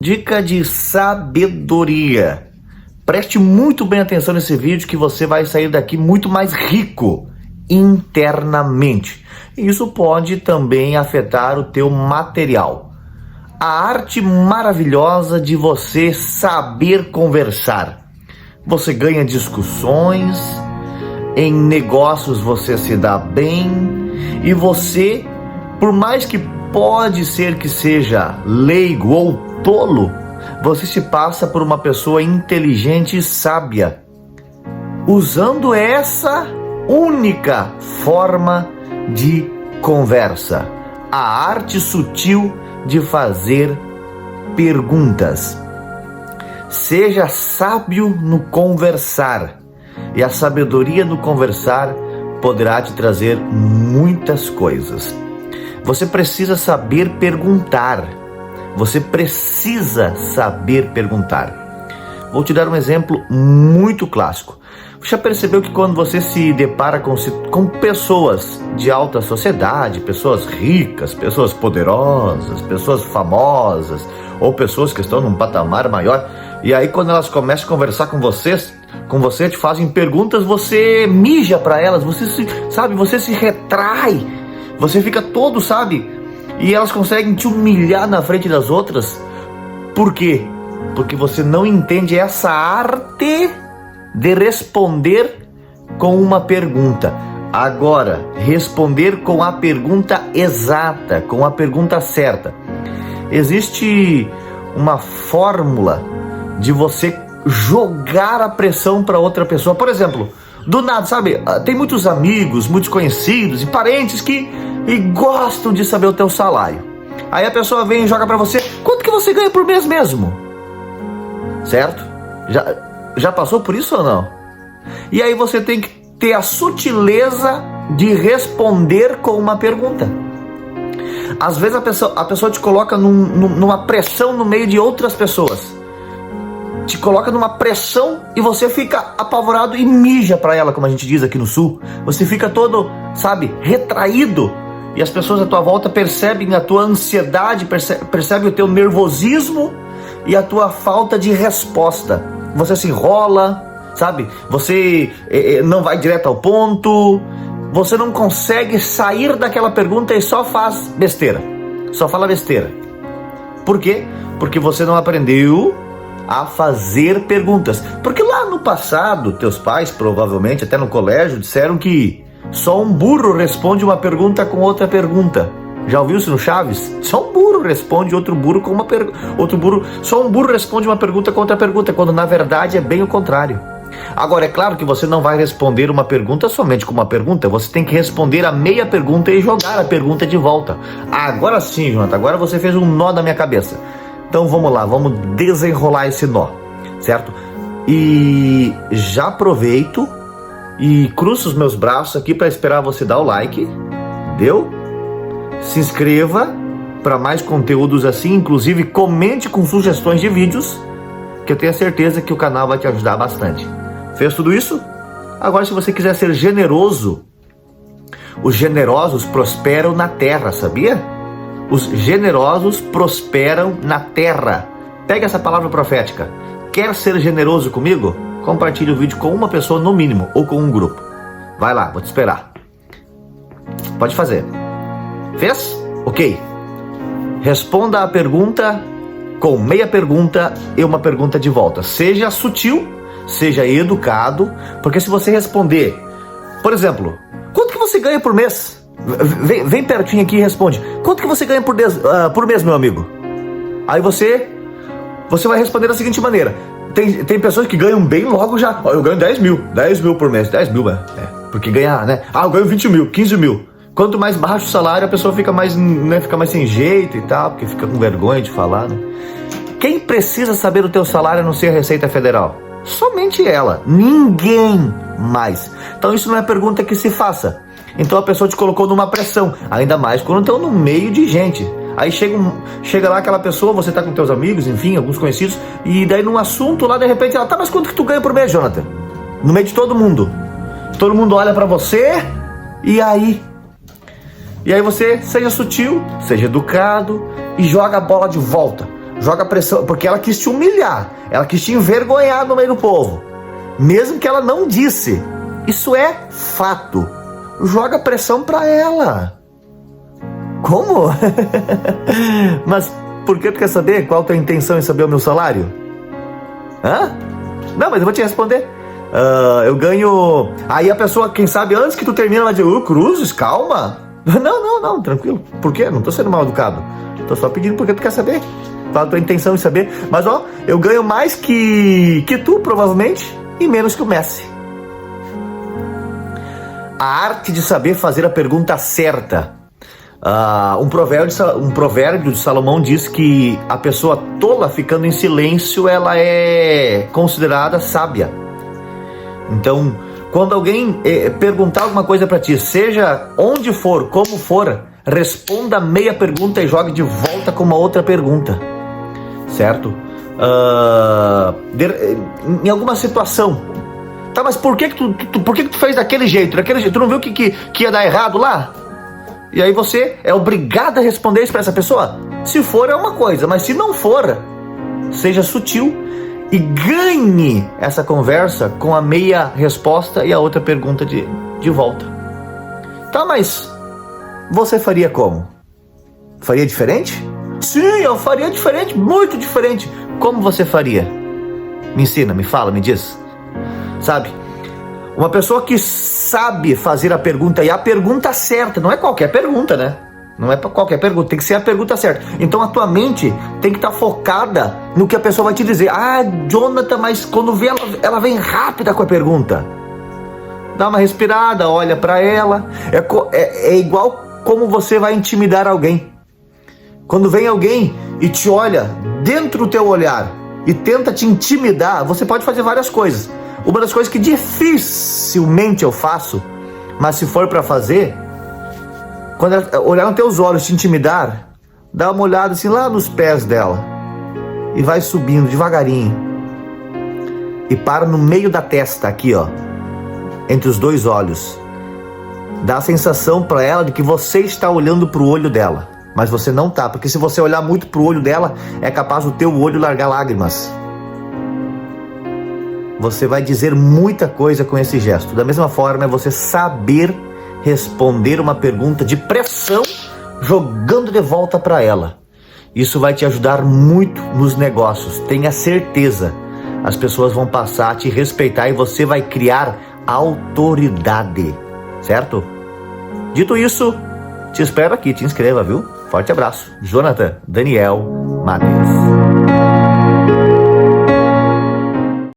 Dica de sabedoria. Preste muito bem atenção nesse vídeo que você vai sair daqui muito mais rico internamente. Isso pode também afetar o teu material. A arte maravilhosa de você saber conversar. Você ganha discussões, em negócios você se dá bem e você, por mais que pode ser que seja leigo ou tolo, você se passa por uma pessoa inteligente e sábia, usando essa única forma de conversa, a arte sutil de fazer perguntas. Seja sábio no conversar, e a sabedoria no conversar poderá te trazer muitas coisas. Você precisa saber perguntar. Você precisa saber perguntar. Vou te dar um exemplo muito clássico. Você já percebeu que quando você se depara com pessoas de alta sociedade, pessoas ricas, pessoas poderosas, pessoas famosas, ou pessoas que estão num patamar maior, e aí quando elas começam a conversar com você te fazem perguntas, você mija para elas, você se retrai, você fica todo, e elas conseguem te humilhar na frente das outras. Por quê? Porque você não entende essa arte de responder com uma pergunta. Agora, responder com a pergunta exata, com a pergunta certa. Existe uma fórmula de você jogar a pressão para outra pessoa. Por exemplo, do nada, tem muitos amigos, muitos conhecidos e parentes que gostam de saber o teu salário. Aí a pessoa vem e joga para você: quanto que você ganha por mês mesmo? Certo? Já passou por isso ou não? E aí você tem que ter a sutileza de responder com uma pergunta. Às vezes a pessoa te coloca numa pressão no meio de outras pessoas. Te coloca numa pressão e você fica apavorado e mija para ela, como a gente diz aqui no sul. Você fica todo, retraído. E as pessoas à tua volta percebem a tua ansiedade, percebem o teu nervosismo e a tua falta de resposta. Você se enrola, Você não vai direto ao ponto. Você não consegue sair daquela pergunta e só faz besteira. Só fala besteira. Por quê? Porque você não aprendeu a fazer perguntas. Porque lá no passado, teus pais, provavelmente, até no colégio, disseram que só um burro responde uma pergunta com outra pergunta. Já ouviu isso no Chaves? Só um burro responde outro burro com uma pergunta. Só um burro responde uma pergunta com outra pergunta, quando na verdade é bem o contrário. Agora, é claro que você não vai responder uma pergunta somente com uma pergunta. Você tem que responder a meia pergunta e jogar a pergunta de volta. Agora sim, Jonathan, agora você fez um nó na minha cabeça. Então vamos lá, vamos desenrolar esse nó, certo? E já aproveito e cruzo os meus braços aqui para esperar você dar o like. Deu? Se inscreva para mais conteúdos assim, inclusive comente com sugestões de vídeos, que eu tenho certeza que o canal vai te ajudar bastante. Fez tudo isso? Agora, se você quiser ser generoso, os generosos prosperam na terra, sabia? Os generosos prosperam na terra. Pega essa palavra profética. Quer ser generoso comigo? Compartilhe o vídeo com uma pessoa no mínimo, ou com um grupo. Vai lá, vou te esperar. Pode fazer. Fez? Ok. Responda a pergunta com meia pergunta e uma pergunta de volta. Seja sutil, seja educado, porque se você responder, por exemplo, quanto que você ganha por mês? Vem pertinho aqui e responde: quanto que você ganha por mês, meu amigo? Aí você vai responder da seguinte maneira: tem pessoas que ganham bem logo já. Eu ganho 10 mil por mês. 10 mil, porque ganhar, né? Eu ganho 20 mil, 15 mil. Quanto mais baixo o salário, a pessoa fica mais sem jeito e tal, porque fica com vergonha de falar, né? Quem precisa saber o teu salário a não ser a Receita Federal? Somente ela, ninguém mais. Então isso não é pergunta que se faça. Então a pessoa te colocou numa pressão, ainda mais quando estão no meio de gente. Aí chega lá aquela pessoa, você tá com teus amigos, enfim, alguns conhecidos, e daí num assunto lá, de repente ela: mas quanto que tu ganha por mês, Jonathan? No meio de todo mundo. Todo mundo olha pra você, e aí você seja sutil, seja educado e joga a bola de volta. Joga pressão, porque ela quis te humilhar, ela quis te envergonhar no meio do povo, mesmo que ela não disse. Isso é fato. Joga pressão pra ela. Como? Mas por que tu quer saber? Qual a tua intenção em saber o meu salário? Hã? Não, mas eu vou te responder. Eu ganho... Aí a pessoa, quem sabe, antes que tu termina, vai dizer, Cruzes, calma. Não, tranquilo. Por quê? Não tô sendo mal educado. Tô só pedindo porque tu quer saber. Qual a tua intenção em saber. Mas ó, eu ganho mais que tu, provavelmente, e menos que o Messi. A arte de saber fazer a pergunta certa. Um provérbio de Salomão diz que a pessoa tola ficando em silêncio, ela é considerada sábia. Então, quando alguém perguntar alguma coisa para ti, seja onde for, como for, responda meia pergunta e jogue de volta com uma outra pergunta, certo? Em alguma situação, tá, mas por que tu fez daquele jeito? Tu não viu que ia dar errado lá? E aí você é obrigado a responder isso para essa pessoa? Se for é uma coisa, mas se não for, seja sutil e ganhe essa conversa com a meia resposta e a outra pergunta de volta. Tá, mas você faria como? Faria diferente? Sim, eu faria diferente, muito diferente. Como você faria? Me ensina, me fala, me diz. Sabe? Uma pessoa que sabe fazer a pergunta, e a pergunta certa, não é qualquer pergunta, né? Não é para qualquer pergunta, tem que ser a pergunta certa. Então a tua mente tem que estar focada no que a pessoa vai te dizer. Jonathan, mas quando vê ela vem rápida com a pergunta. Dá uma respirada, olha para ela. É igual como você vai intimidar alguém. Quando vem alguém e te olha dentro do teu olhar e tenta te intimidar, você pode fazer várias coisas. Uma das coisas que dificilmente eu faço, mas se for para fazer, quando ela olhar nos teus olhos, te intimidar, dá uma olhada assim lá nos pés dela e vai subindo devagarinho e para no meio da testa aqui, ó, entre os dois olhos. Dá a sensação para ela de que você está olhando para o olho dela, mas você não tá, porque se você olhar muito para o olho dela, é capaz do teu olho largar lágrimas. Você vai dizer muita coisa com esse gesto. Da mesma forma, é você saber responder uma pergunta de pressão, jogando de volta para ela. Isso vai te ajudar muito nos negócios. Tenha certeza. As pessoas vão passar a te respeitar e você vai criar autoridade. Certo? Dito isso, te espero aqui. Te inscreva, viu? Forte abraço. Jonathan Daniel Matheus.